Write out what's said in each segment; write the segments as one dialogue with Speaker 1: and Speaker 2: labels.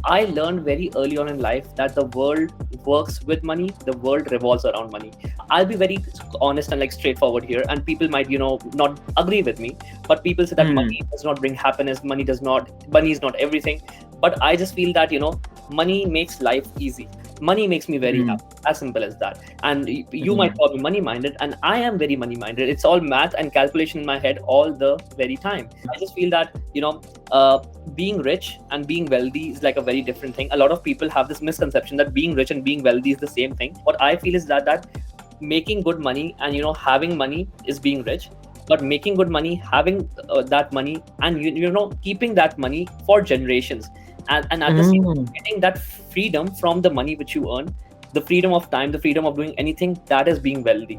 Speaker 1: I learned very early on in life that the world works with money, the world revolves around money. I'll be very honest and like straightforward here, and people might, not agree with me, but people say that
Speaker 2: Hmm.
Speaker 1: money does not bring happiness, money is not everything. But I just feel that, money makes life easy. Money makes me very
Speaker 2: Hmm.
Speaker 1: happy. As simple as that. And you might
Speaker 2: Hmm.
Speaker 1: call me money minded, and I am very money minded. It's all math and calculation in my head all the very time. I just feel that, being rich and being wealthy is like a very different thing. A lot of people have this misconception that being rich and being wealthy is the same thing. What I feel is that making good money and having money is being rich, but making good money, having that money, and keeping that money for generations, and at the same
Speaker 2: Hmm.
Speaker 1: time getting that freedom from the money which you earn, the freedom of time, the freedom of doing anything, that is being wealthy.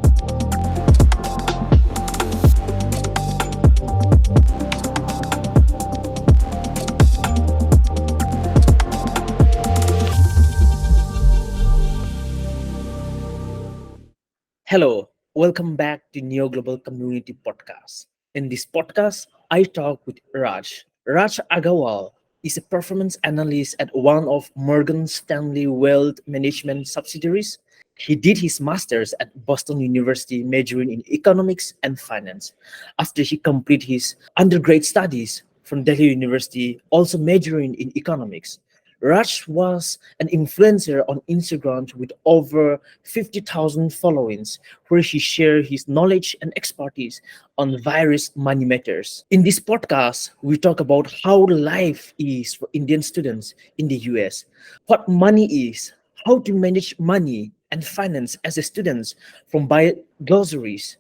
Speaker 2: Hello, welcome back to Niyo Global Community podcast. In this podcast, I talk with Raj. Raj Agarwal is a performance analyst at one of Morgan Stanley Wealth Management subsidiaries. He did his master's at Boston University, majoring in economics and finance. After he completed his undergrad studies from Delhi University, also majoring in economics. Raj was an influencer on Instagram with over 50,000 followings, where he shared his knowledge and expertise on various money matters. In this podcast, we talk about how life is for Indian students in the US, what money is, how to manage money and finance as a student, from buying groceries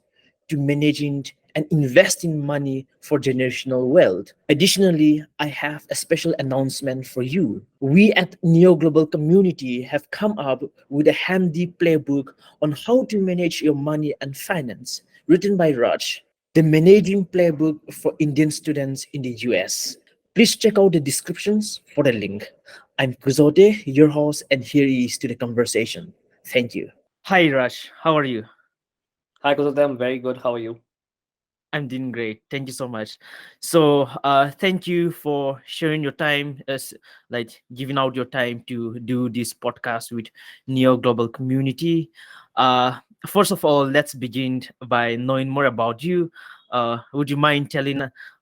Speaker 2: to managing and investing money for generational wealth. Additionally, I have a special announcement for you. We at Neo Global Community have come up with a handy playbook on how to manage your money and finance, written by Raj, the Managing Playbook for Indian students in the US. Please check out the descriptions for the link. I'm Kuzote, your host, and here is to the conversation. Thank you. Hi, Raj. How are you?
Speaker 1: Hi Kuzote, I'm very good. How are you?
Speaker 2: I'm doing great. Thank you so much. So, thank you for sharing your time, as like giving out your time to do this podcast with Neo Global Community. Uh, First of all, let's begin by knowing more about you. Would you mind telling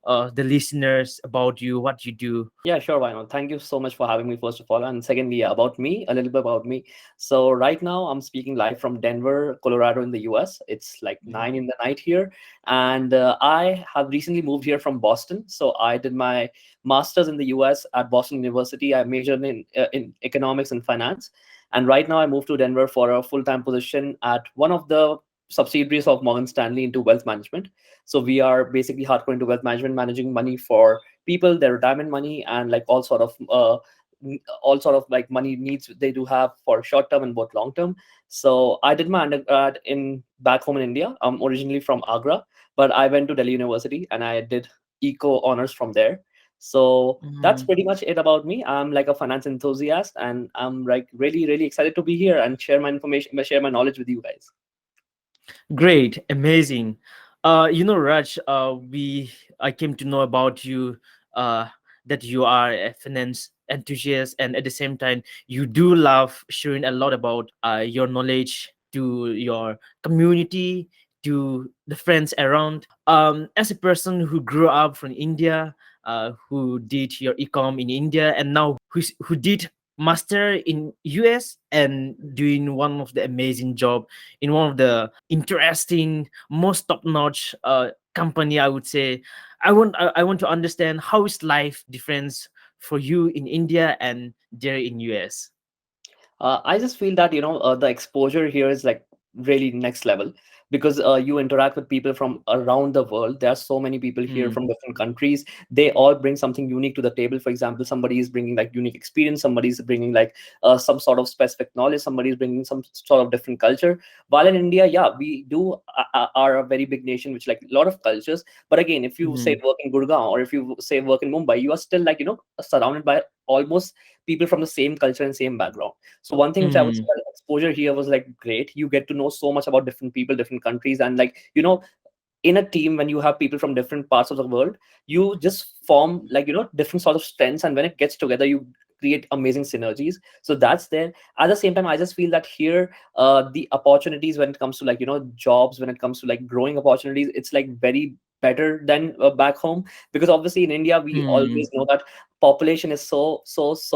Speaker 2: the listeners about you, what you do?
Speaker 1: Yeah, sure, why not? Thank you so much for having me, first of all. And secondly, yeah, about me, a little bit about me. So right now I'm speaking live from Denver, Colorado in the US. It's like 9 in the night here. And I have recently moved here from Boston. So I did my master's in the US at Boston University. I majored in economics and finance. And right now I moved to Denver for a full-time position at one of the subsidiaries of Morgan Stanley into wealth management. So we are basically hardcore into wealth management, managing money for people, their retirement money, and like all sort of like money needs they do have for short term and both long term. So I did my undergrad in back home in India. I'm originally from Agra, but I went to Delhi University and I did eco honors from there. So that's
Speaker 2: Mhm.
Speaker 1: pretty much it about me. I'm like a finance enthusiast, and I'm like really really excited to be here and share my information, share my knowledge with you guys.
Speaker 2: Great, amazing. Raj, I came to know about you, uh, that you are a finance enthusiast, and at the same time, you do love sharing a lot about your knowledge to your community, to the friends around. As a person who grew up from India, who did your ecom in India, and now who did master in US and doing one of the amazing job in one of the interesting, most top-notch company, I would say. I want to understand how is life difference for you in India and there in US.
Speaker 1: I just feel that the exposure here is like really next level, because you interact with people from around the world. There are so many people here
Speaker 2: Hmm.
Speaker 1: from different countries. They all bring something unique to the table. For example, somebody is bringing like unique experience. Somebody is bringing like some sort of specific knowledge. Somebody is bringing some sort of different culture. While in India, yeah, we do are a very big nation, which like a lot of cultures. But again, if you say
Speaker 2: Hmm.
Speaker 1: work in Gurgaon or if you say work in Mumbai, you are still like surrounded by almost people from the same culture and same background. So one thing which I would say,
Speaker 2: Hmm.
Speaker 1: that exposure here was like great. You get to know so much about different people, different countries, and like in a team when you have people from different parts of the world, you just form like different sort of strengths, and when it gets together, you create amazing synergies. So that's there. At the same time, I just feel that here, the opportunities when it comes to, like, jobs, when it comes to like growing opportunities, it's like very better than back home. Because obviously in India, we
Speaker 2: Mm,
Speaker 1: always know that population is so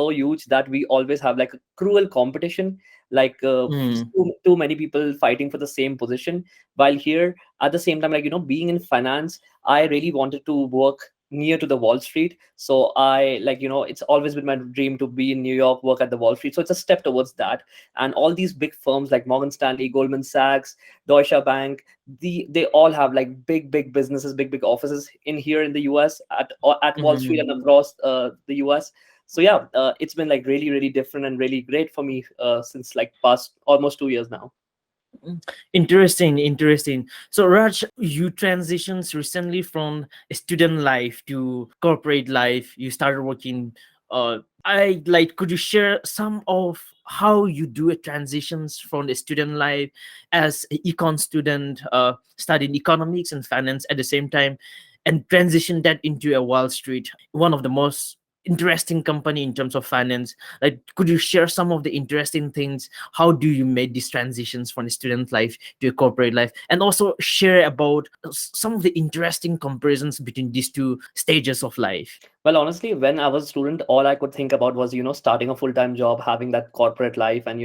Speaker 1: huge that we always have like a cruel competition, like
Speaker 2: mm,
Speaker 1: too many people fighting for the same position. While here, at the same time, like, being in finance, I really wanted to work near to the Wall Street. So I, like, it's always been my dream to be in New York, work at the Wall Street. So it's a step towards that. And all these big firms like Morgan Stanley, Goldman Sachs, Deutsche Bank, they all have like big businesses, big offices in here in the US, at Wall Street and
Speaker 2: mm.
Speaker 1: across the US. So yeah, it's been like really different and really great for me since like past almost 2 years now.
Speaker 2: Interesting, interesting. So, Raj, you transitions recently from student life to corporate life. You started working. I like. Could you share some of how you do a transitions from the student life as an econ student, studying economics and finance at the same time, and transition that into a Wall Street, one of the most interesting company in terms of finance. Like, could you share some of the interesting things? How do you make these transitions from a student life to a corporate life, and also share about some of the interesting comparisons between these two stages of life?
Speaker 1: Well, honestly, when I was a student, all I could think about was, starting a full-time job, having that corporate life, and,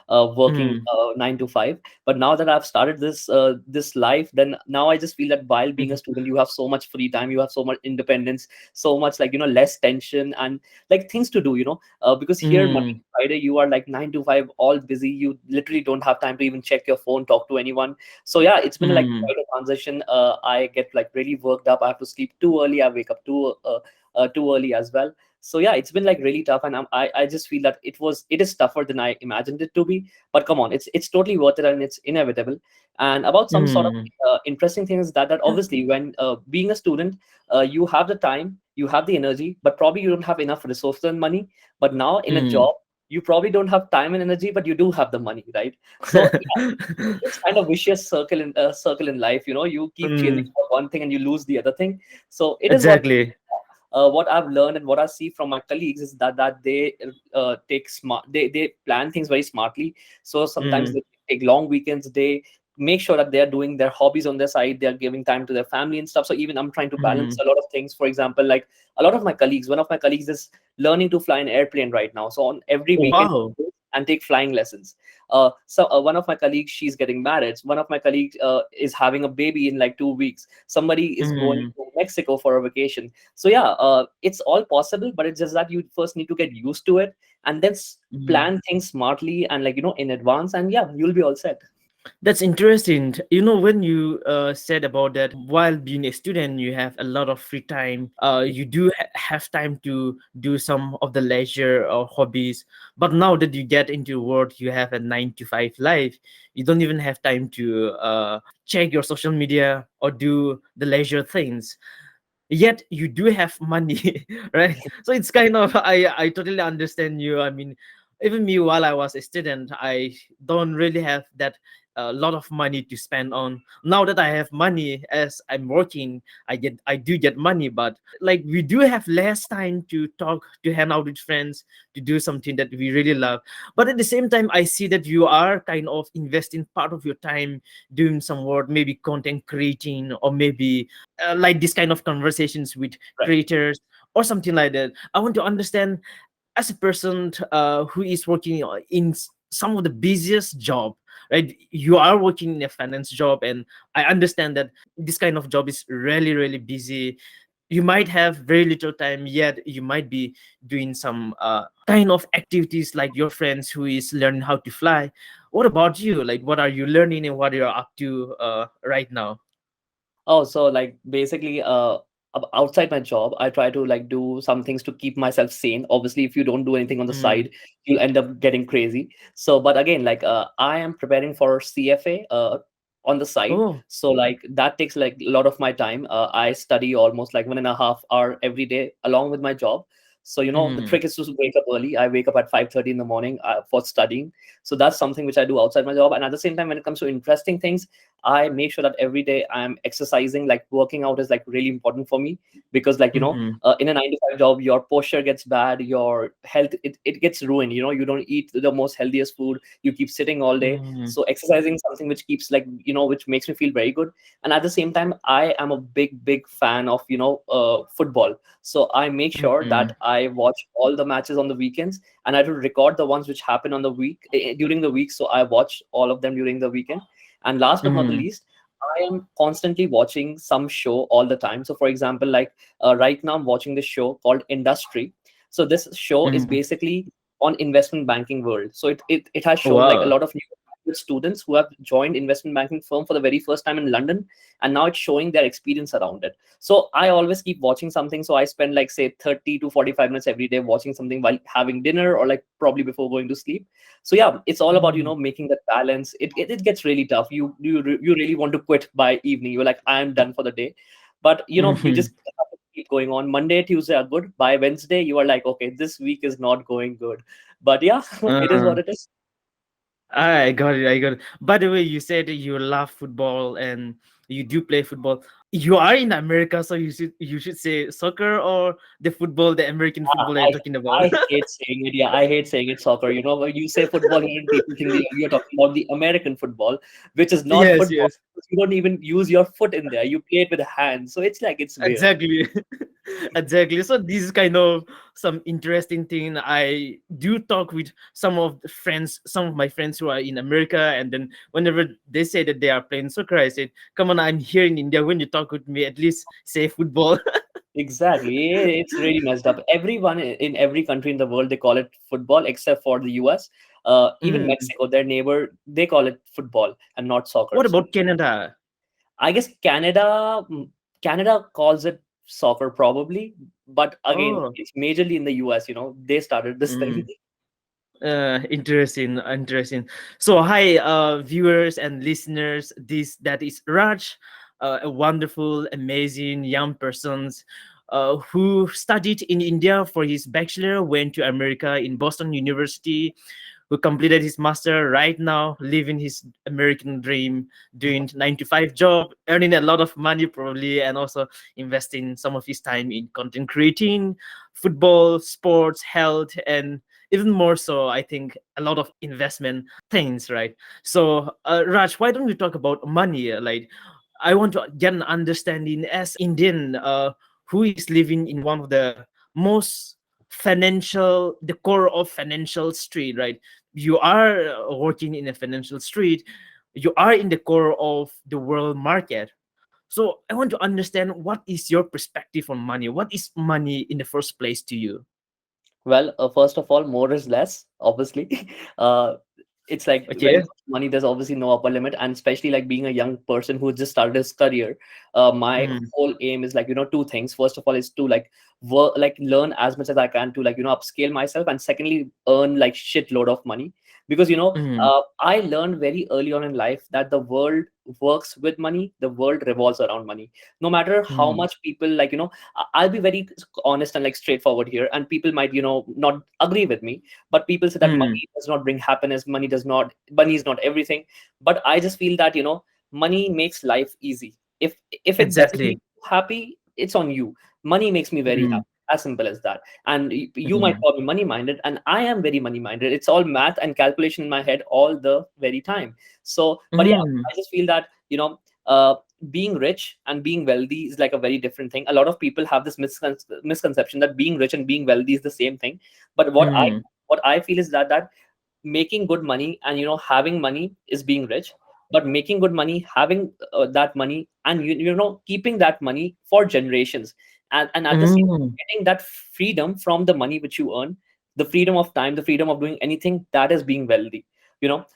Speaker 1: working
Speaker 2: Mm,
Speaker 1: 9 to 5. But now that I've started this life, then now I just feel that while being a
Speaker 2: mhm,
Speaker 1: student, you have so much free time, you have so much independence, so much, like, less tension and like things to do, because here Monday
Speaker 2: mm,
Speaker 1: to Friday, you are like 9 to 5, all busy. You literally don't have time to even check your phone, talk to anyone. So yeah, it's been like
Speaker 2: mm,
Speaker 1: quite a transition. I get like really worked up. I have to sleep too early. I wake up too early as well. So yeah, it's been like really tough, and I just feel that it is tougher than I imagined it to be. But come on, it's totally worth it, and it's inevitable. And about some sort of
Speaker 2: mm,
Speaker 1: interesting things, that obviously when being a student, you have the time, you have the energy, but probably you don't have enough resources and money. But now in a
Speaker 2: mm.
Speaker 1: job, you probably don't have time and energy, but you do have the money, right? So it's kind of vicious circle in life. You keep chasing
Speaker 2: Mm,
Speaker 1: for one thing and you lose the other thing. So it is
Speaker 2: exactly.
Speaker 1: what I've learned and what I see from my colleagues is that they take smart they plan things very smartly. So sometimes
Speaker 2: Mm,
Speaker 1: they take long weekends. They make sure that they are doing their hobbies on their side. They are giving time to their family and stuff. So even I'm trying to balance
Speaker 2: mm.
Speaker 1: a lot of things. For example, like a lot of my colleagues, one of my colleagues is learning to fly an airplane right now. So on every weekend
Speaker 2: Wow.
Speaker 1: and take flying lessons. One of my colleagues, she's getting married. One of my colleagues is having a baby in like 2 weeks. Somebody is going
Speaker 2: Mm,
Speaker 1: to Mexico for a vacation. So yeah, it's all possible, but it's just that you first need to get used to it and then
Speaker 2: mm.
Speaker 1: plan things smartly and, like, in advance, and yeah, you'll be all set.
Speaker 2: That's interesting. You know, when you said about that, while being a student, you have a lot of free time. You do have time to do some of the leisure or hobbies. But now that you get into work, you have a 9 to 5 life. You don't even have time to check your social media or do the leisure things, yet you do have money. Right? So it's kind of, I totally understand you. I mean, even me, while I was a student, I don't really have that a lot of money to spend on. Now that I have money, as I'm working, I do get money, but like we do have less time to talk, to hang out with friends, to do something that we really love. But at the same time, I see that you are kind of investing part of your time doing some work, maybe content creating, or maybe like this kind of conversations with
Speaker 1: Right.
Speaker 2: creators or something like that. I want to understand, as a person who is working in some of the busiest job, right? You are working in a finance job, and I understand that this kind of job is really busy. You might have very little time, yet you might be doing some kind of activities like your friends who is learning how to fly. What about you? Like, what are you learning and what you're up to right now?
Speaker 1: Oh, so like basically, outside my job, I try to like do some things to keep myself sane. Obviously, if you don't do anything on the
Speaker 2: Mm.
Speaker 1: side, you'll end up getting crazy. So, but again, like I am preparing for CFA on the side.
Speaker 2: Oh.
Speaker 1: So like that takes like a lot of my time. I study almost like 1.5 hour every day along with my job. So the
Speaker 2: Mm,
Speaker 1: trick is to wake up early. I wake up at 5:30 in the morning for studying. So that's something which I do outside my job. And at the same time, when it comes to interesting things, I make sure that every day I'm exercising. Like working out is like really important for me, because
Speaker 2: mm,
Speaker 1: in a 9 to 5 job, your posture gets bad, your health, it gets ruined. You don't eat the most healthiest food, you keep sitting all day.
Speaker 2: mm,
Speaker 1: So exercising is something which keeps, like, which makes me feel very good. And at the same time, I am a big fan of football. So I make sure
Speaker 2: mm,
Speaker 1: that I watch all the matches on the weekends, and I do record the ones which happen on the week, during the week. So I watch all of them during the weekend. And last but not the
Speaker 2: mm,
Speaker 1: least, I am constantly watching some show all the time. So for example, like, right now I'm watching this show called Industry. So this show is
Speaker 2: mm.
Speaker 1: basically on investment banking world. So it has shown like a
Speaker 2: Wow.
Speaker 1: lot of new students who have joined investment banking firm for the very first time in London, and now it's showing their experience around it. So I always keep watching something. So I spend, like, say, 30 to 45 minutes every day watching something while having dinner, or like probably before going to sleep. So yeah, it's all about
Speaker 2: Mm.
Speaker 1: making that balance. It gets really tough. You really want to quit by evening. You're like, I am done for the day. But you
Speaker 2: Mhm.
Speaker 1: just have to keep going on. Monday, Tuesday are good. By Wednesday, you are like, okay, this week is not going good. But yeah, it is
Speaker 2: Uh,
Speaker 1: what it is.
Speaker 2: I got it. I got it. By the way, you said you love football and you do play football. You are in America, so you should say soccer or the football, the American football that you're
Speaker 1: I
Speaker 2: talking about.
Speaker 1: I hate saying it. Yeah, I hate saying it soccer. When you say football here, people think that you're talking about the American football, which is not
Speaker 2: Yes,
Speaker 1: football.
Speaker 2: yes.
Speaker 1: You don't even use your foot in there. You play it with a hand. So it's like, it's weird.
Speaker 2: Exactly. Exactly. So this is kind of some interesting thing. I do talk with some of my friends who are in America, and then whenever they say that they are playing soccer, I said, come on, I'm here in India. When you talk with me, at least say football.
Speaker 1: Exactly. It's really messed up. Everyone in every country in the world, they call it football, except for the US. Even
Speaker 2: Mm.
Speaker 1: Mexico, their neighbor, they call it football and not soccer.
Speaker 2: What
Speaker 1: So
Speaker 2: about Canada?
Speaker 1: I guess Canada calls it soccer probably, but again,
Speaker 2: Oh.
Speaker 1: it's majorly in the US. They started this thing.
Speaker 2: Mm. Interesting, interesting. So, hi, viewers and listeners. That is Raj, a wonderful, amazing young person who studied in India for his bachelor, went to America in Boston University, who completed his master. Right now, living his American dream, doing 9 to 5 job, earning a lot of money probably, and also investing some of his time in content creating, football, sports, health, and even more so, I think a lot of investment things, right? So, Raj, why don't we talk about money? Like, I want to get an understanding as Indian who is living in one of the most financial, the core of financial street, right? You are working in a financial street. You are in the core of the world market. So I want to understand what is your perspective on money? What is money in the first place to you?
Speaker 1: Well, first of all, more is less, obviously. uh, it's like, when it
Speaker 2: Okay.
Speaker 1: comes to money, there's obviously no upper limit, and especially like being a young person who just started his career, my
Speaker 2: Mm,
Speaker 1: whole aim is, like, two things. First of all, is to, like, work, like, learn as much as I can to, like, upscale myself, and secondly, earn like shitload of money. Because
Speaker 2: mm,
Speaker 1: I learned very early on in life that the world works with money, the world revolves around money. No matter how
Speaker 2: mm,
Speaker 1: much people, like, I'll be very honest and like straightforward here, and people might not agree with me, but people say that
Speaker 2: mm.
Speaker 1: money does not bring happiness, money is not everything. But I just feel that money makes life easy. If it doesn't make
Speaker 2: Exactly.
Speaker 1: you happy, it's on you. Money makes me very
Speaker 2: Mm,
Speaker 1: happy, as simple as that. And you might
Speaker 2: mm,
Speaker 1: call me money minded, and I am very money minded. It's all math and calculation in my head all the very time. So, but yeah,
Speaker 2: mm,
Speaker 1: I just feel that uh, being rich and being wealthy is like a very different thing. A lot of people have this misconception that being rich and being wealthy is the same thing. But
Speaker 2: mm,
Speaker 1: what I feel is that making good money and having money is being rich. But making good money, having that money, and keeping that money for generations, and at the same time
Speaker 2: mm,
Speaker 1: getting that freedom from the money which you earn, the freedom of time, the freedom of doing anything, that is being wealthy.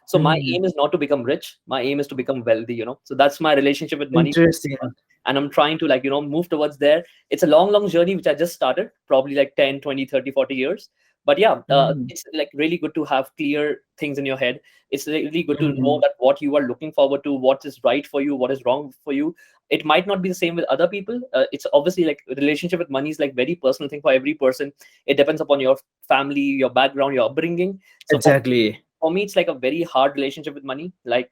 Speaker 1: So my
Speaker 2: mm.
Speaker 1: aim is not to become rich, my aim is to become wealthy. So that's my relationship with money.
Speaker 2: Interesting.
Speaker 1: And I'm trying to, like, move towards there. It's a long journey which I just started, probably like 10, 20, 30, 40 years. But yeah,
Speaker 2: Mm,
Speaker 1: it's like really good to have clear things in your head. It's really good to know
Speaker 2: mm,
Speaker 1: that what you are looking forward to, what is right for you, what is wrong for you. It might not be the same with other people. It's obviously like relationship with money is like very personal thing for every person. It depends upon your family, your background, your upbringing. So
Speaker 2: exactly.
Speaker 1: for me it's like a very hard relationship with money. Like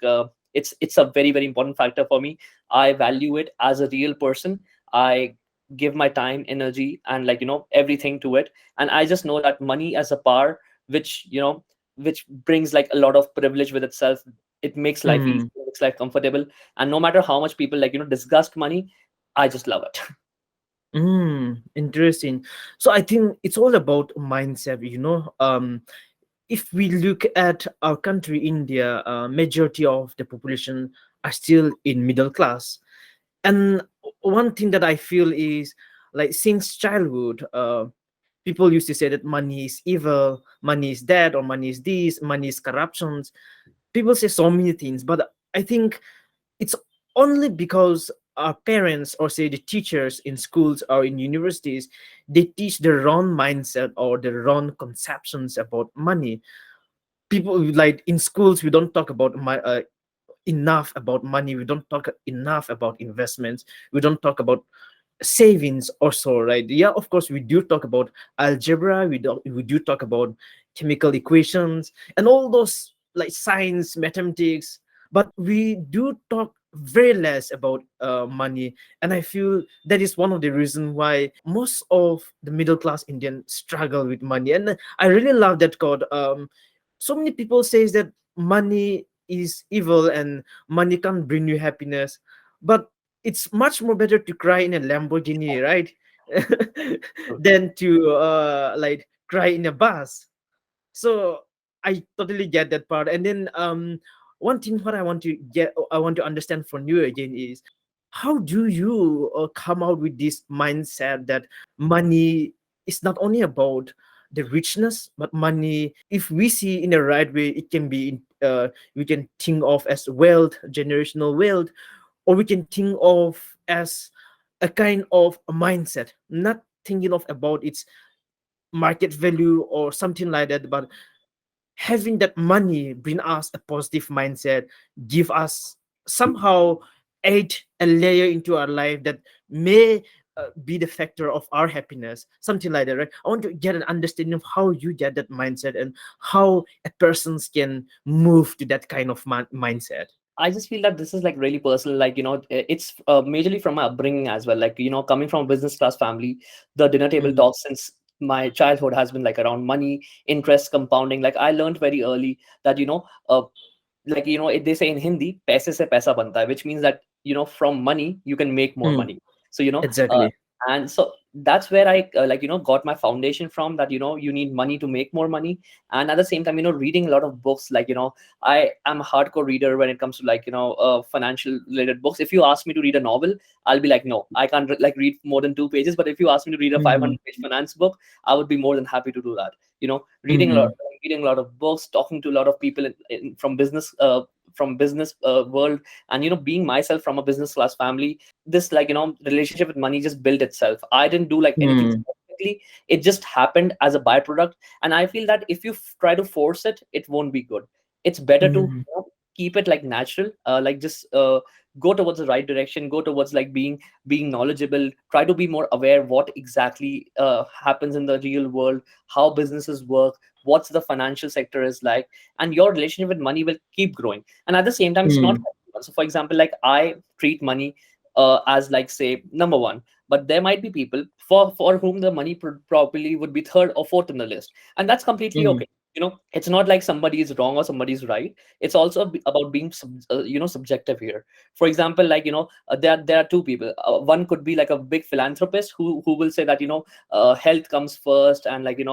Speaker 1: it's a very very important factor for me. I value it as a real person. I give my time, energy, and like everything to it. And I just know that money as a power, which which brings like a lot of privilege with itself. It makes life easy,
Speaker 2: Mm,
Speaker 1: makes life comfortable. And no matter how much people like disgust money, I just love it.
Speaker 2: interesting. So I think it's all about mindset, if we look at our country, India, majority of the population are still in middle class. And one thing that I feel is, like, since childhood, people used to say that money is evil, money is dead, or money is this, money is corruptions. People say so many things, but I think it's only because our parents, or say the teachers in schools or in universities, they teach the wrong mindset or the wrong conceptions about money. People, like, in schools we don't talk about enough about money, we don't talk enough about investments, we don't talk about savings also, right? Yeah, of course we do talk about algebra, we do talk about chemical equations and all those, like, science, mathematics, but we do talk very less about money. And I feel that is one of the reasons why most of the middle class Indian struggle with money. And I really love that quote. So many people says that money is evil and money can't bring you happiness, but it's much more better to cry in a Lamborghini, right? Than to like cry in a bus. So I totally get that part. And then one thing what I want to understand from you again is, how do you come out with this mindset that money is not only about the richness, but money, if we see in the right way, it can be we can think of as wealth, generational wealth, or we can think of as a kind of a mindset, not thinking of about its market value or something like that, but having that money bring us a positive mindset, give us somehow add a layer into our life that may be the factor of our happiness, something like that, right? I want to get an understanding of how you get that mindset and how a persons can move to that kind of mindset.
Speaker 1: I just feel that this is like really personal. Like, it's majorly from my upbringing as well. Like, coming from a business class family, the dinner table
Speaker 2: Mm,
Speaker 1: talk since my childhood has been like around money, interest, compounding. Like, I learned very early that, like they say in Hindi, paise se paisa banta hai, which means that from money you can make more
Speaker 2: mm,
Speaker 1: money. So
Speaker 2: exactly.
Speaker 1: and so that's where I like got my foundation from, that you need money to make more money. And at the same time, reading a lot of books. Like, I am a hardcore reader when it comes to like financial related books. If you ask me to read a novel, I'll be like, no, I can't like read more than 2 pages. But if you ask me to read a
Speaker 2: Mm,
Speaker 1: 500-page finance book, I would be more than happy to do that.
Speaker 2: mm,
Speaker 1: Reading a lot of books, talking to a lot of people from business world, and being myself from a business class family. This like relationship with money just built itself. I didn't do like anything
Speaker 2: mm,
Speaker 1: specifically. It just happened as a byproduct. And I feel that if you try to force it, it won't be good. It's better to
Speaker 2: mm,
Speaker 1: keep it like natural, like just go towards the right direction, go towards like being knowledgeable, try to be more aware what exactly happens in the real world, how businesses work, what's the financial sector is like, and your relationship with money will keep growing. And at the same time, it's not
Speaker 2: mm,
Speaker 1: for everyone. So for example, like I treat money as like say number one, but there might be people for whom the money probably would be third or fourth in the list, and that's completely
Speaker 2: mm,
Speaker 1: okay. It's not like somebody is wrong or somebody is right. It's also about being subjective here. For example, like there are two people. One could be like a big philanthropist who will say that health comes first, and like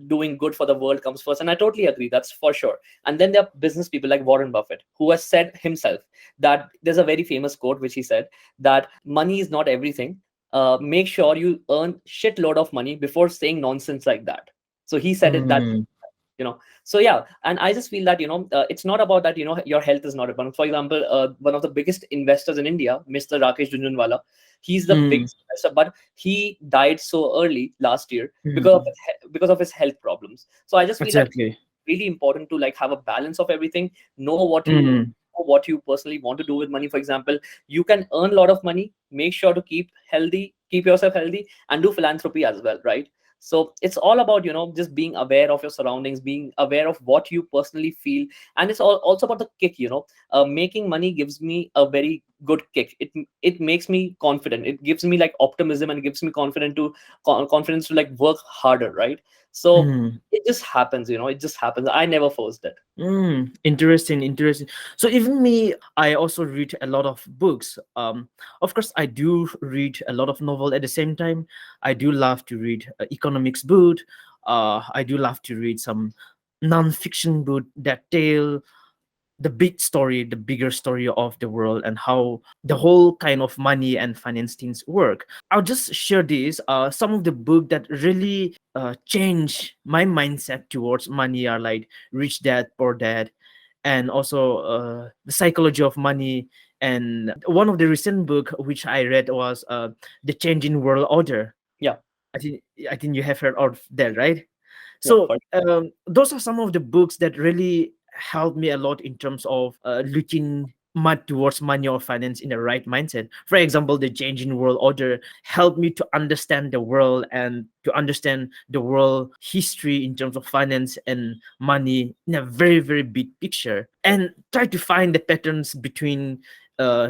Speaker 1: doing good for the world comes first, and I totally agree, that's for sure. And then there are business people like Warren Buffett, who has said himself that there's a very famous quote which he said, that money is not everything. Make sure you earn shitload of money before saying nonsense like that. So he said it that.
Speaker 2: mm.
Speaker 1: So yeah, and I just feel that it's not about that, your health is not important. For example, one of the biggest investors in India, Mr. Rakesh Junjunwala, he's the
Speaker 2: Mm,
Speaker 1: biggest investor, but he died so early last year because of
Speaker 2: mm,
Speaker 1: because of his health problems. So I just feel that
Speaker 2: exactly.
Speaker 1: really important to like have a balance of everything, know what you
Speaker 2: Mm,
Speaker 1: personally want to do with money. For example, you can earn a lot of money, make sure to keep yourself healthy, and do philanthropy as well, right? So it's all about just being aware of your surroundings, being aware of what you personally feel. And it's also about the kick. Making money gives me a very good kick. It makes me confident, it gives me like optimism, and gives me confidence to like work harder, right? So
Speaker 2: mm.
Speaker 1: it just happens, it just happens. I never forced it.
Speaker 2: Interesting, interesting. So even me, I also read a lot of books. Of course, I do read a lot of novel at the same time. I do love to read economics book. I do love to read some non-fiction book that tell the big story, the bigger story of the world, and how the whole kind of money and finance things work. I'll just share this. Some of the book that really change my mindset towards money are like Rich Dad Poor Dad, and also the psychology of money. And one of the recent book which I read was the Changing World Order.
Speaker 1: Yeah.
Speaker 2: I think I think you have heard of that, right?
Speaker 1: Yeah,
Speaker 2: So
Speaker 1: for
Speaker 2: those are some of the books that really helped me a lot in terms of looking much towards money or finance in the right mindset. For example, the Changing World Order helped me to understand the world and to understand the world history in terms of finance and money in a very, very big picture, and try to find the patterns between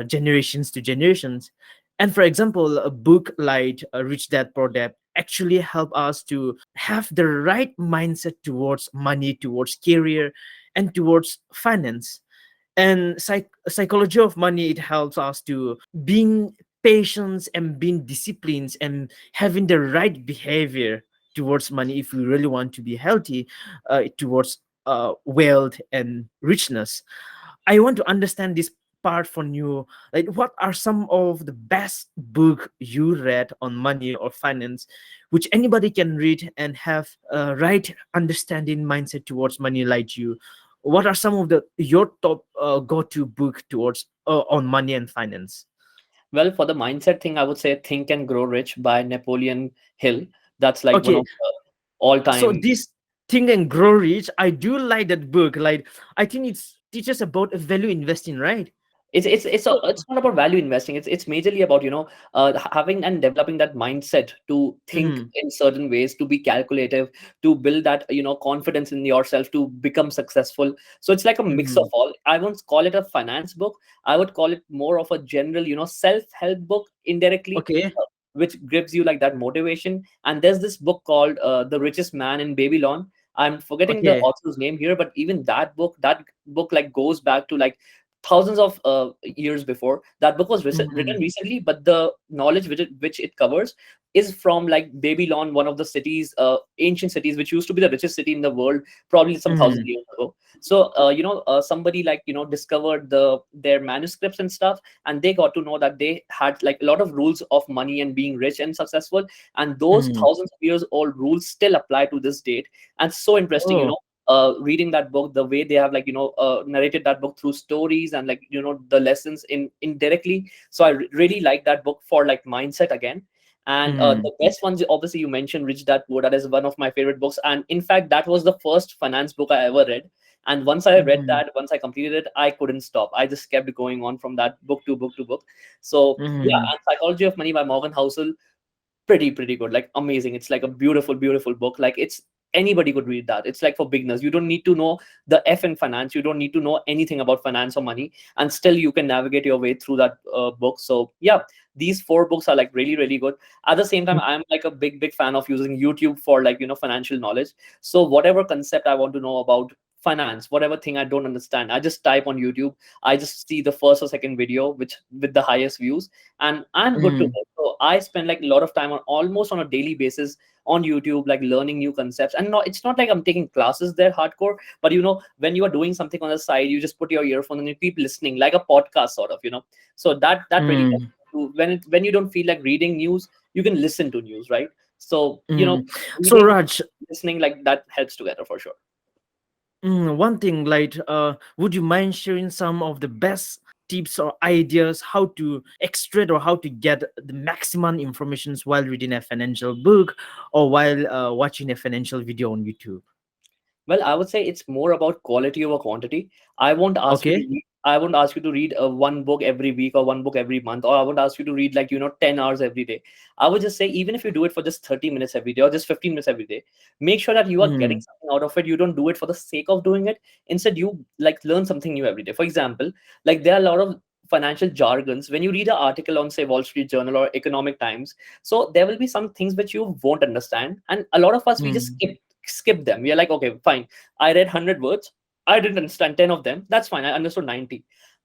Speaker 2: generations to generations. And for example, a book like Rich Dad Poor Dad actually help us to have the right mindset towards money, towards career, and towards finance. And psychology of money, it helps us to being patient and being disciplined and having the right behavior towards money if we really want to be healthy towards wealth and richness. I want to understand this part from you. Like, what are some of the best book you read on money or finance, which anybody can read and have a right understanding mindset towards money like you? What are some of the your top go-to book towards on money and finance?
Speaker 1: Well, for the mindset thing, I would say Think and Grow Rich by Napoleon Hill. That's like one
Speaker 2: Okay,
Speaker 1: of the all
Speaker 2: so
Speaker 1: time.
Speaker 2: this Think and Grow Rich, I do like that book. Like, I think it's teaches about value investing, right? So,
Speaker 1: It's not about value investing. It's majorly about having and developing that mindset to think
Speaker 2: mm,
Speaker 1: in certain ways, to be calculative, to build that confidence in yourself, to become successful. So it's like a mix of
Speaker 2: mm,
Speaker 1: all. I won't call it a finance book. I would call it more of a general self help book indirectly,
Speaker 2: okay,
Speaker 1: which gives you like that motivation. And there's this book called The Richest Man in Babylon. I'm forgetting the
Speaker 2: okay.
Speaker 1: author's name here, but even that book like goes back to like thousands of years before. That book was written
Speaker 2: Mm,
Speaker 1: recently, but the knowledge which it covers is from like Babylon, one of the cities, ancient cities, which used to be the richest city in the world, probably some thousand
Speaker 2: mm,
Speaker 1: years ago. So somebody like discovered their manuscripts and stuff, and they got to know that they had like a lot of rules of money and being rich and successful, and those
Speaker 2: mm.
Speaker 1: thousands of years old rules still apply to this date. And so interesting,
Speaker 2: Oh,
Speaker 1: reading that book, the way they have like narrated that book through stories and like the lessons in indirectly. So I really like that book for like mindset again. And
Speaker 2: mm,
Speaker 1: the best ones, obviously, you mentioned Rich Dad Poor Dad. That is one of my favorite books, and in fact that was the first finance book I ever read. And
Speaker 2: mm,
Speaker 1: once I completed it, I couldn't stop. I just kept going on from that book to book to book. So yeah,
Speaker 2: mm,
Speaker 1: and Psychology of Money by Morgan Housel, pretty good, like amazing. It's like a beautiful book. Like it's anybody could read that. It's like for beginners. You don't need to know the F in finance, you don't need to know anything about finance or money, and still you can navigate your way through that book. So yeah, these four books are like really good. At the same time, I'm like a big fan of using YouTube for like financial knowledge. So whatever concept I want to know about finance, whatever thing I don't understand, I just type on YouTube. I just see the first or second video which with the highest views, and I'm good to
Speaker 2: mm,
Speaker 1: go. So I spend like a lot of time on almost on a daily basis on YouTube, like learning new concepts. And it's not like I'm taking classes there hardcore, but when you are doing something on the side, you just put your earphone and you keep listening, like a podcast sort of. So that really helps
Speaker 2: mm,
Speaker 1: you. When you don't feel like reading news, you can listen to news, right? So
Speaker 2: mm. So
Speaker 1: reading,
Speaker 2: Raj,
Speaker 1: listening, like that helps together for sure.
Speaker 2: One thing, like, would you mind sharing some of the best tips or ideas how to extract or how to get the maximum informations while reading a financial book or while watching a financial video on YouTube?
Speaker 1: Well, I would say it's more about quality over quantity. I won't ask you to
Speaker 2: Okay.
Speaker 1: read. I won't ask you to read one book every week or one book every month, or I won't ask you to read like 10 hours every day. I would just say even if you do it for just 30 minutes every day or just 15 minutes every day, make sure that you are getting
Speaker 2: Mm,
Speaker 1: something out of it. You don't do it for the sake of doing it. Instead, you like learn something new every day. For example, like there are a lot of financial jargons when you read an article on say Wall Street Journal or Economic Times. So there will be some things which you won't understand, and a lot of us we just
Speaker 2: mm,
Speaker 1: skip them. We are like, okay, fine. I read 100 words. I didn't understand 10 of them. That's fine. I understood 90.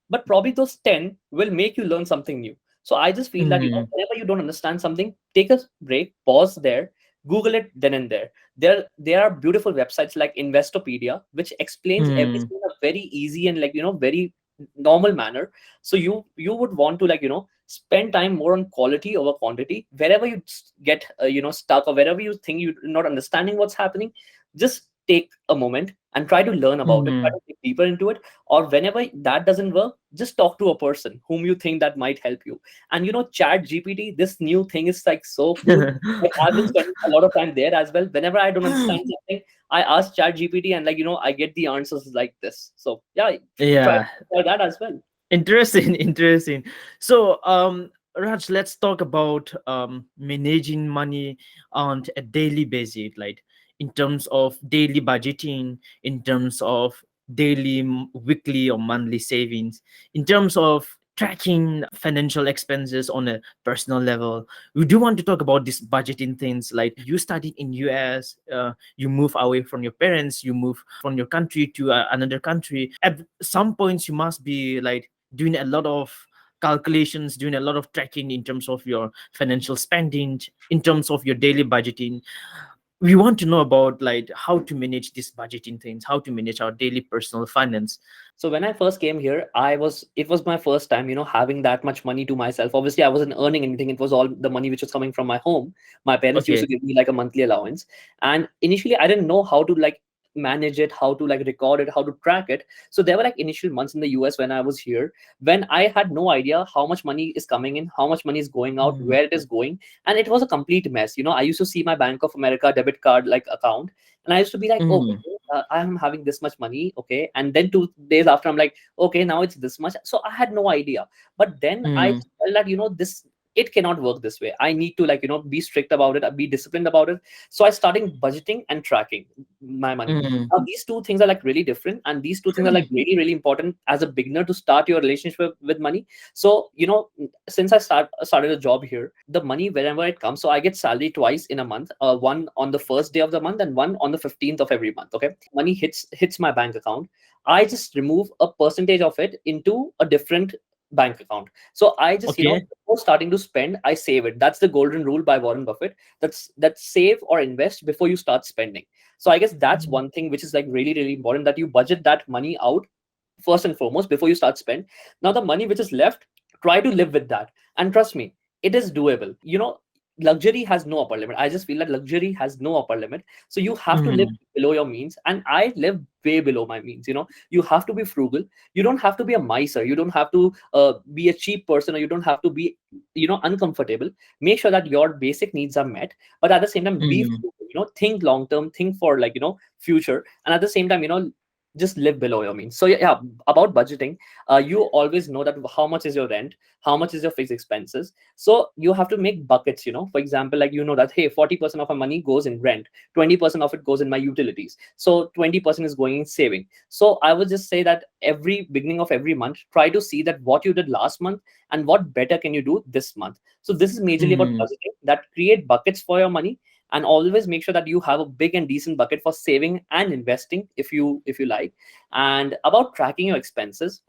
Speaker 1: But probably those 10 will make you learn something new. So I just feel that,
Speaker 2: mm,
Speaker 1: whenever you don't understand something, take a break, pause there, Google it then and there. There are beautiful websites like Investopedia, which explains
Speaker 2: mm,
Speaker 1: everything in a very easy and very normal manner. So you would want to spend time more on quality over quantity. Wherever you get stuck, or wherever you think you're not understanding what's happening, just take a moment and try to learn about it, try
Speaker 2: mm.
Speaker 1: to dig deeper into it. Or whenever that doesn't work, just talk to a person whom you think that might help you. And Chat GPT, this new thing is like so cool. Like I've been spending a lot of time there as well. Whenever I don't understand something, I ask Chat GPT, and I get the answers like this. So yeah, try
Speaker 2: Yeah.
Speaker 1: that as well.
Speaker 2: Interesting, interesting. So, Raj, let's talk about managing money on a daily basis, like in terms of daily budgeting, in terms of daily, weekly, or monthly savings, in terms of tracking financial expenses on a personal level. We do want to talk about these budgeting things. Like you studied in US, you move away from your parents, you move from your country to another country. At some points, you must be like doing a lot of calculations, doing a lot of tracking in terms of your financial spending, in terms of your daily budgeting. We want to know about like how to manage these budgeting things, how to manage our daily personal finance.
Speaker 1: So when I first came here, it was my first time, having that much money to myself. Obviously, I wasn't earning anything. It was all the money which was coming from my home. My parents used to
Speaker 2: Okay.
Speaker 1: give me like a monthly allowance. And initially I didn't know how to like manage it, how to like record it, how to track it. So there were like initial months in the US when I was here, when I had no idea how much money is coming in, how much money is going out,
Speaker 2: Mm,
Speaker 1: where it is going. And it was a complete mess. I used to see my Bank of America debit card like account, and I used to be like, okay,
Speaker 2: mm,
Speaker 1: I'm having this much money, okay. And then 2 days after, I'm like, okay, now it's this much. So I had no idea. But then I
Speaker 2: mm,
Speaker 1: felt that this it cannot work this way. I need to be strict about it, be disciplined about it. So I started budgeting and tracking my money.
Speaker 2: mm,
Speaker 1: Now these two things are like really different, and these two things are like really really important as a beginner to start your relationship with money. So since I started a job here, the money whenever it comes, so I get salary twice in a month, one on the first day of the month and one on the 15th of every month. Okay, money hits my bank account. I just remove a percentage of it into a different bank account. So I just,
Speaker 2: okay.
Speaker 1: before starting to spend, I save it. That's the golden rule by Warren Buffett. That's save or invest before you start spending. So I guess that's
Speaker 2: Mm,
Speaker 1: one thing which is like really, really important, that you budget that money out first and foremost before you start spend. Now the money which is left, try to live with that. And trust me, it is doable. Luxury has no upper limit. I just feel that luxury has no upper limit. So you have to live
Speaker 2: mm,
Speaker 1: below your means, and I live way below my means. You have to be frugal. You don't have to be a miser. You don't have to be a cheap person, or you don't have to be uncomfortable. Make sure that your basic needs are met, but at the same time be
Speaker 2: mm,
Speaker 1: frugal. Think long term, think for future, and at the same time just live below your means. So yeah, about budgeting, you always know that how much is your rent, how much is your fixed expenses. So you have to make buckets. For example, like that, hey, 40% of my money goes in rent, 20% of it goes in my utilities, so 20% is going in saving. So I would just say that every beginning of every month, try to see that what you did last month and what better can you do this month. So this is majorly about
Speaker 2: mm,
Speaker 1: budgeting, that create buckets for your money, and always make sure that you have a big and decent bucket for saving and investing if you like. And about tracking your expenses,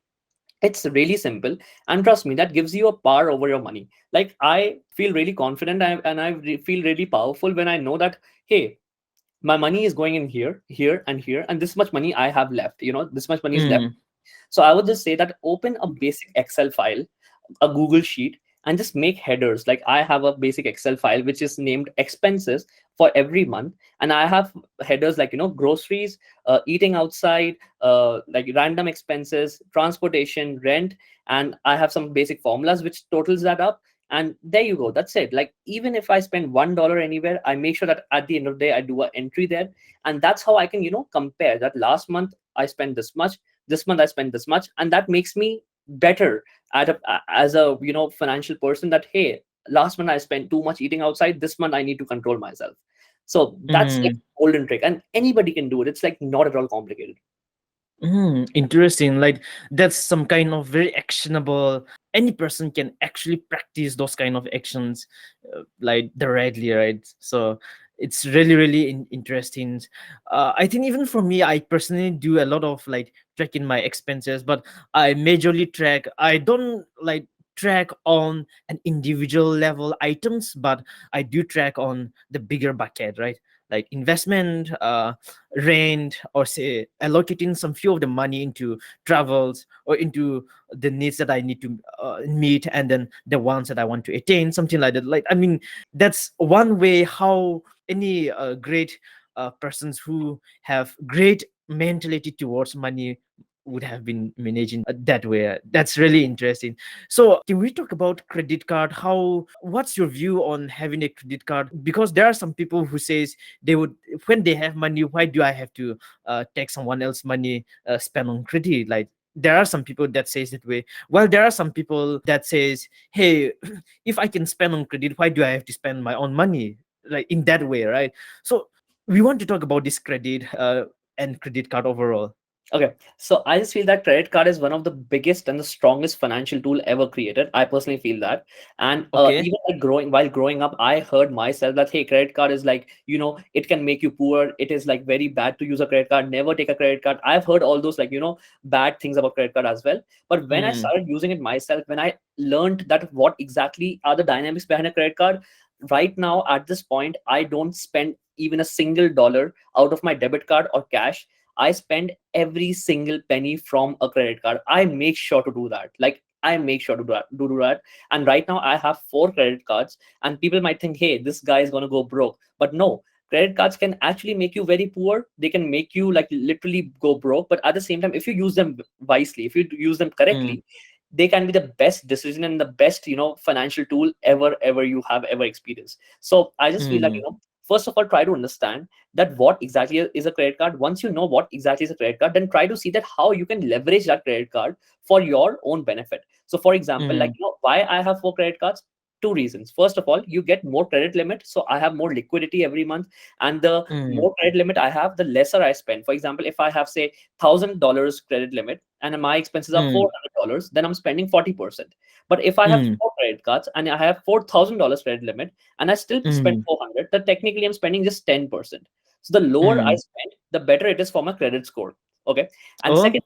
Speaker 1: it's really simple, and trust me, that gives you a power over your money. Like I feel really confident, and I feel really powerful when I know that, hey, my money is going in here, here, and here, and this much money I have left. This much money is left.
Speaker 2: mm,
Speaker 1: So I would just say that open a basic Excel file, a Google sheet, and just make headers. Like I have a basic Excel file which is named expenses for every month, and I have headers like, groceries, eating outside, like random expenses, transportation, rent, and I have some basic formulas which totals that up. And there you go, that's it. Like even if I spend $1 anywhere, I make sure that at the end of the day I do an entry there. And that's how I can, compare that last month I spent this much, this month I spent this much, and that makes me better as a, financial person, that hey, last month I spent too much eating outside, this month I need to control myself. So that's like
Speaker 2: Mm.
Speaker 1: golden trick, and anybody can do it. It's like not at all complicated.
Speaker 2: Interesting. Like that's some kind of very actionable. Any person can actually practice those kind of actions, like directly, right? So it's really, really interesting. I think even for me, I personally do a lot of like tracking my expenses, but I majorly track. I don't like track on an individual level items, but I do track on the bigger bucket, right? Like investment, rent, or say allocating some few of the money into travels or into the needs that I need to meet, and then the ones that I want to attain, something like that. Like, I mean, that's one way how any great persons who have great mentality towards money would have been managing that way. That's really interesting. So can we talk about credit card? How, what's your view on having a credit card? Because there are some people who says they would, when they have money, why do I have to take someone else money, spend on credit? Like, there are some people that says that way, while there are some people that says, hey, if I can spend on credit, why do I have to spend my own money, like in that way, right? So we want to talk about this credit and credit card overall.
Speaker 1: Okay, so I just feel that credit card is one of the biggest and the strongest financial tool ever created. I personally feel that, and
Speaker 2: Okay.
Speaker 1: even like growing up, I heard myself that hey, credit card is like, it can make you poor. It is like very bad to use a credit card. Never take a credit card. I've heard all those like, bad things about credit card as well. But when I
Speaker 2: Mm,
Speaker 1: started using it myself, when I learned that what exactly are the dynamics behind a credit card, right now at this point, I don't spend even a single dollar out of my debit card or cash. I spend every single penny from a credit card. I make sure to do that. Like I make sure to do that. And right now I have four credit cards. And people might think, hey, this guy is gonna go broke. But no, credit cards can actually make you very poor. They can make you like literally go broke. But at the same time, if you use them wisely, if you use them
Speaker 2: mm,
Speaker 1: correctly, they can be the best decision and the best, financial tool ever you have ever experienced. So I just feel like,
Speaker 2: mm,
Speaker 1: first of all, try to understand that what exactly is a credit card. Once you know what exactly is a credit card, then try to see that how you can leverage that credit card for your own benefit. So for example, like,
Speaker 2: mm,
Speaker 1: why I have four credit cards. Two reasons. First of all, you get more credit limit, so I have more liquidity every month, and the
Speaker 2: mm,
Speaker 1: more credit limit I have, the lesser I spend. For example, if I have say $1,000 credit limit and my expenses are
Speaker 2: mm,
Speaker 1: $400, then I'm spending 40%. But if I have
Speaker 2: mm,
Speaker 1: four credit cards and I have $4,000 credit limit and I still spend
Speaker 2: mm,
Speaker 1: 400, then technically I'm spending just 10%. So the lower I
Speaker 2: mm.
Speaker 1: spend, the better it is for my credit score. Okay. And
Speaker 2: Oh.
Speaker 1: second,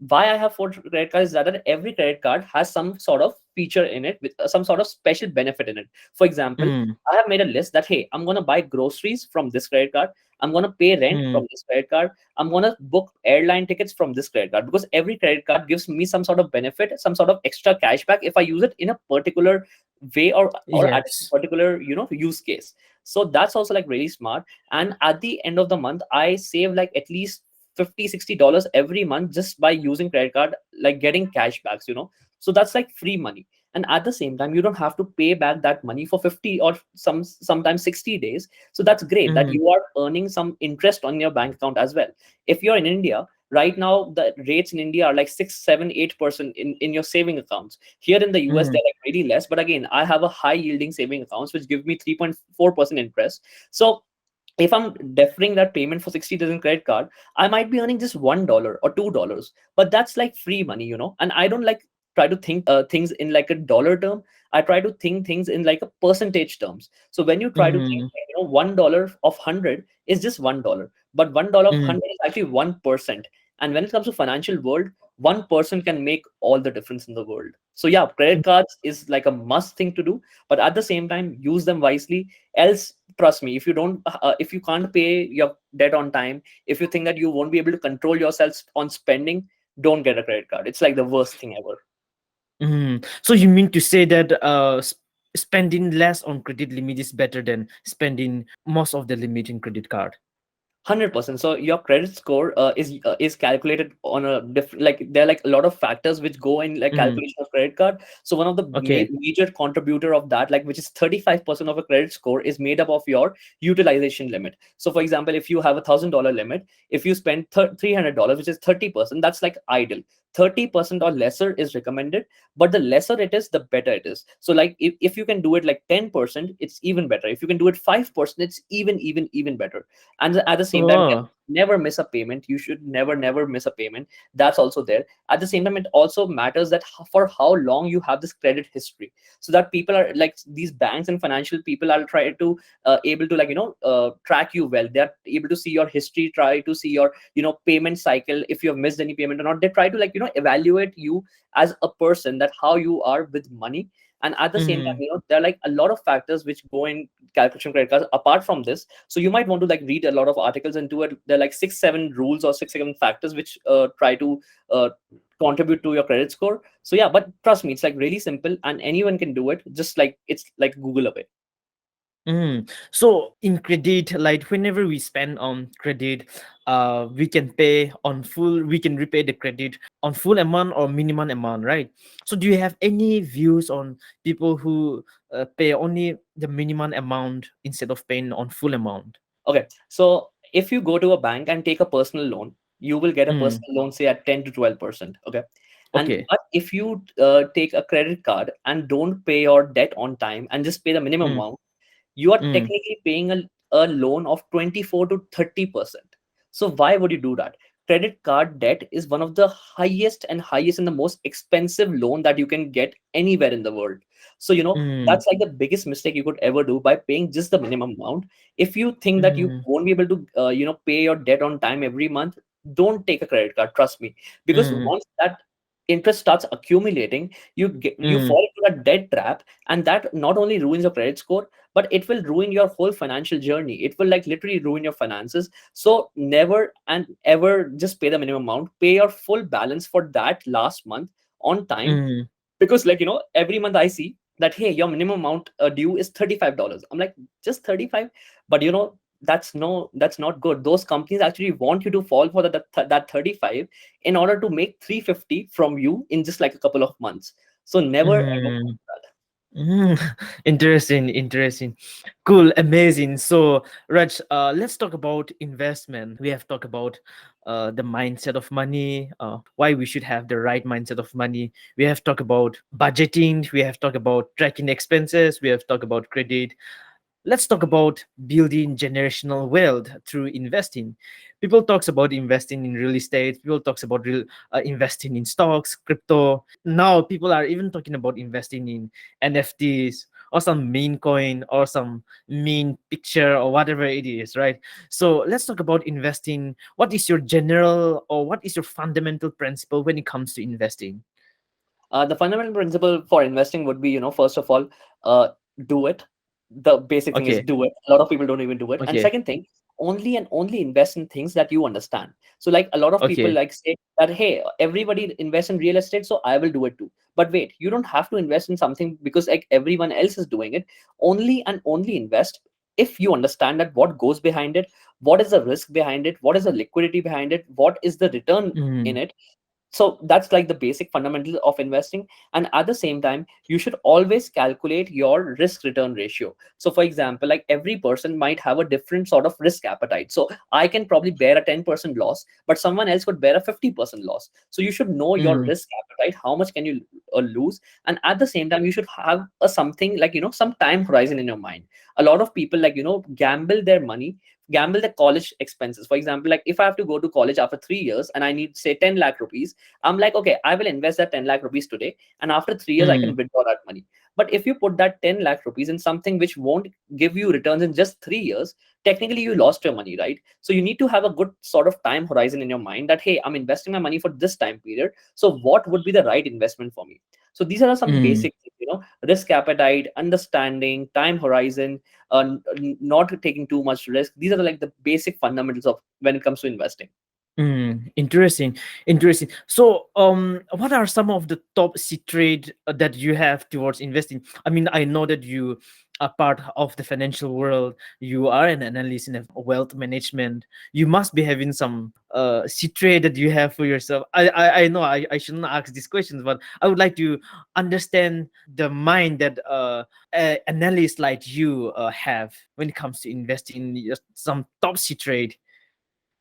Speaker 1: why I have four credit cards is that every credit card has some sort of feature in it with some sort of special benefit in it. For example,
Speaker 2: Mm,
Speaker 1: I have made a list that hey, I'm gonna buy groceries from this credit card, I'm gonna pay rent
Speaker 2: mm.
Speaker 1: from this credit card, I'm gonna book airline tickets from this credit card, because every credit card gives me some sort of benefit, some sort of extra cashback if I use it in a particular way or at a
Speaker 2: Yes.
Speaker 1: particular use case. So that's also like really smart. And at the end of the month, I save like at least 50-60 dollars every month just by using credit card, like getting cashbacks. So that's like free money. And at the same time, you don't have to pay back that money for 50 or sometimes 60 days. So that's great that
Speaker 2: Mm,
Speaker 1: you are earning some interest on your bank account as well. If you're in India right now, the rates in India are like 6, 7, 8% in your saving accounts. Here in the US,
Speaker 2: mm,
Speaker 1: they're like really less, but again, I have a high yielding saving accounts which give me 3.4% interest. So if I'm deferring that payment for 60 days in credit card, I might be earning just $1 or $2, but that's like free money. And I don't like try to think things in like a dollar term. I try to think things in like a percentage terms. So when you try to think,
Speaker 2: mm,
Speaker 1: $1 of 100 is just $1, but $1 of
Speaker 2: mm,
Speaker 1: 100 is actually 1%. And when it comes to financial world, 1% can make all the difference in the world. So yeah, credit cards is like a must thing to do, but at the same time, use them wisely. Else, trust me, if you can't pay your debt on time, if you think that you won't be able to control yourself on spending, don't get a credit card. It's like the worst thing ever.
Speaker 2: So you mean to say that spending less on credit limit is better than spending most of the limit in credit card?
Speaker 1: 100%. So your credit score is calculated on a different, like there are like a lot of factors which go in like
Speaker 2: Mm,
Speaker 1: calculation of credit card. So one of the
Speaker 2: okay.
Speaker 1: major contributor of that, like which is 35% of a credit score, is made up of your utilization limit. So for example, if you have $1,000 limit, if you spend $300, which is 30%, that's like idle. 30% or lesser is recommended, but the lesser it is, the better it is. So like if you can do it like 10%, it's even better. If you can do it 5%, it's even better. And at the same time,
Speaker 2: Oh.
Speaker 1: never miss a payment. You should never miss a payment. That's also there. At the same time, it also matters that for how long you have this credit history, so that people are like these banks and financial people are trying to able to like track you well. They're able to see your history, try to see your payment cycle, if you have missed any payment or not. They try to like evaluate you as a person, that how you are with money. And at the same time,
Speaker 2: Mm,
Speaker 1: there are like a lot of factors which go in calculation credit cards apart from this. So you might want to like read a lot of articles into it. There are like 6 7 rules or 6 7 factors which try to uh, contribute to your credit score. So yeah, but trust me, it's like really simple and anyone can do it. Just like it's like Google away.
Speaker 2: So in credit, like whenever we spend on credit, we can pay on full, we can repay the credit on full amount or minimum amount, right? So do you have any views on people who pay only the minimum amount instead of paying on full amount?
Speaker 1: Okay, so if you go to a bank and take a personal loan, you will get a
Speaker 2: Mm,
Speaker 1: personal loan say at 10 to 12%. Okay, and
Speaker 2: okay.
Speaker 1: but if you take a credit card and don't pay your debt on time and just pay the minimum
Speaker 2: Mm,
Speaker 1: amount, you are
Speaker 2: mm,
Speaker 1: technically paying a loan of 24 to 30%. So why would you do that? Credit card debt is one of the highest and the most expensive loan that you can get anywhere in the world. So
Speaker 2: mm,
Speaker 1: that's like the biggest mistake you could ever do by paying just the minimum amount. If you think that you
Speaker 2: mm,
Speaker 1: won't be able to pay your debt on time every month, don't take a credit card, trust me. Because
Speaker 2: mm,
Speaker 1: once that interest starts accumulating, you
Speaker 2: mm,
Speaker 1: fall into a debt trap, and that not only ruins your credit score, but it will ruin your whole financial journey. It will like literally ruin your finances. So never and ever just pay the minimum amount. Pay your full balance for that last month on time.
Speaker 2: mm,
Speaker 1: Because like every month I see that, hey, your minimum amount due is $35. I'm like, just 35? But that's not good. Those companies actually want you to fall for that 35 in order to make 350 from you in just like a couple of months. So never ever
Speaker 2: mm. Mm, interesting, interesting. Cool, amazing. So, Raj, let's talk about investment. We have talked about the mindset of money, why we should have the right mindset of money. We have talked about budgeting. We have talked about tracking expenses. We have talked about credit. Let's talk about building generational wealth through investing. People talks about investing in real estate. People talks about investing in stocks, crypto. Now people are even talking about investing in NFTs or some meme coin or some meme picture or whatever it is, right? So let's talk about investing. What is your general or what is your fundamental principle when it comes to investing?
Speaker 1: The fundamental principle for investing would be, first of all, uh, do it. The basic thing is
Speaker 2: Okay,
Speaker 1: do it. A lot of people don't even do it. And
Speaker 2: okay,
Speaker 1: second thing, only and only invest in things that you understand. So like a lot of people
Speaker 2: okay.
Speaker 1: like say that, hey, everybody invest in real estate, so I will do it too. But wait, you don't have to invest in something because like everyone else is doing it. Only and only invest if you understand that what goes behind it, what is the risk behind it, what is the liquidity behind it, what is the return in
Speaker 2: Mm,
Speaker 1: it. So that's like the basic fundamentals of investing. And at the same time, you should always calculate your risk return ratio. So for example, like every person might have a different sort of risk appetite. So I can probably bear a 10% loss, but someone else could bear a 50% loss. So you should know your
Speaker 2: mm,
Speaker 1: risk appetite, how much can you lose. And at the same time, you should have a something like some time horizon in your mind. A lot of people like gamble their money, gamble the college expenses. For example, like if I have to go to college after 3 years and I need say 10 lakh rupees, I'm like, okay, I will invest that 10 lakh rupees today, and after 3 years I
Speaker 2: mm,
Speaker 1: can withdraw that money. But if you put that 10 lakh rupees in something which won't give you returns in just 3 years, technically you lost your money, right? So you need to have a good sort of time horizon in your mind that, hey, I'm investing my money for this time period, so what would be the right investment for me? So these are some
Speaker 2: mm.
Speaker 1: basic things, risk appetite, understanding time horizon, not taking too much risk. These are like the basic fundamentals of when it comes to investing.
Speaker 2: Interesting, interesting. So, what are some of the top secret that you have towards investing? I mean, I know that you are part of the financial world. You are an analyst in a wealth management. You must be having some secret that you have for yourself. I know I shouldn't ask these questions, but I would like to understand the mind that analysts like you have when it comes to investing. Some top secret.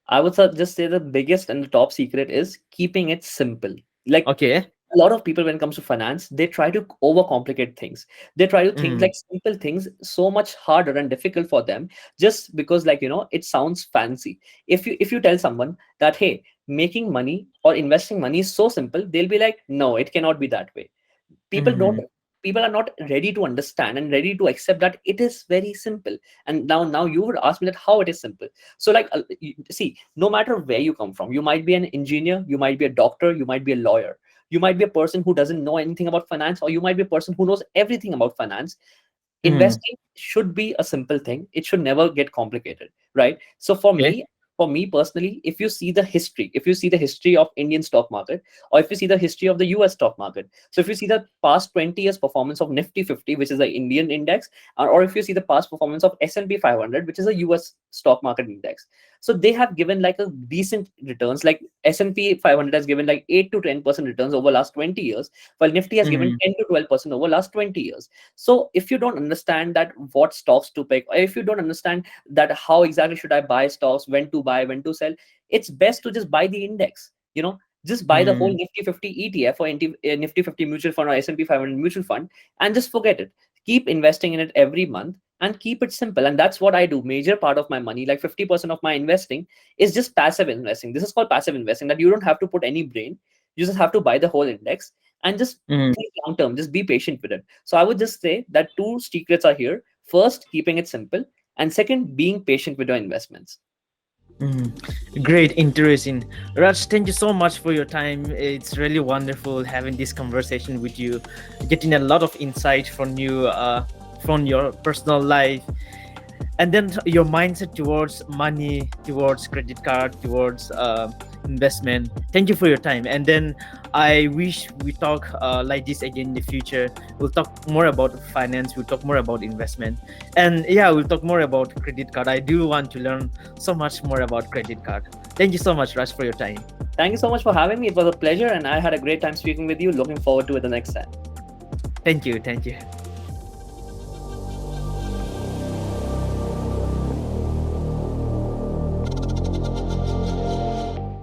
Speaker 1: I would just say the biggest and the top secret is keeping it simple. Like
Speaker 2: Okay.
Speaker 1: a lot of people, when it comes to finance, they try to overcomplicate things. They try to think
Speaker 2: Mm,
Speaker 1: like simple things so much harder and difficult for them, just because, like, it sounds fancy. If you tell someone that, hey, making money or investing money is so simple, they'll be like, no, it cannot be that way. people don't
Speaker 2: mm,
Speaker 1: people are not ready to understand and ready to accept that it is very simple. And now you would ask me that how it is simple. So, like, see, no matter where you come from, you might be an engineer, you might be a doctor, you might be a lawyer, you might be a person who doesn't know anything about finance, or you might be a person who knows everything about finance.
Speaker 2: mm.
Speaker 1: Investing should be a simple thing. It should never get complicated, right? So for
Speaker 2: Okay.
Speaker 1: me, personally, if you see the history of Indian stock market, or if you see the history of the US stock market, so if you see the past 20 years performance of Nifty 50, which is the Indian index, or if you see the past performance of S&P 500, which is a US stock market index, so they have given like a decent returns. Like S&P 500 has given like 8 to 10% returns over last 20 years, while Nifty has given
Speaker 2: Mm,
Speaker 1: 10 to 12% over last 20 years. So if you don't understand that what stocks to pick, or if you don't understand that how exactly should I buy stocks, when to buy, when to sell, it's best to just buy the index. Just buy the whole
Speaker 2: mm,
Speaker 1: Nifty 50 ETF, or Nifty 50 mutual fund, or S&P 500 mutual fund, and just forget it. Keep investing in it every month and keep it simple. And that's what I do. Major part of my money, like 50% of my investing, is just passive investing. This is called passive investing, that you don't have to put any brain. You just have to buy the whole index and just
Speaker 2: mm,
Speaker 1: think long term. Just be patient with it. So I would just say that two secrets are here. First, keeping it simple, and second, being patient with your investments.
Speaker 2: mm. Great, interesting. Raj, thank you so much for your time. It's really wonderful having this conversation with you, getting a lot of insight from you, from your personal life, and then your mindset towards money, towards credit card, towards investment. Thank you for your time, and then I wish we talk like this again in the future. We'll talk more about finance, we'll talk more about investment, and yeah, we'll talk more about credit card. I do want to learn so much more about credit card. Thank you so much, Raj, for your time.
Speaker 1: Thank you so much for having me. It was a pleasure, and I had a great time speaking with you. Looking forward to it the next time.
Speaker 2: Thank you.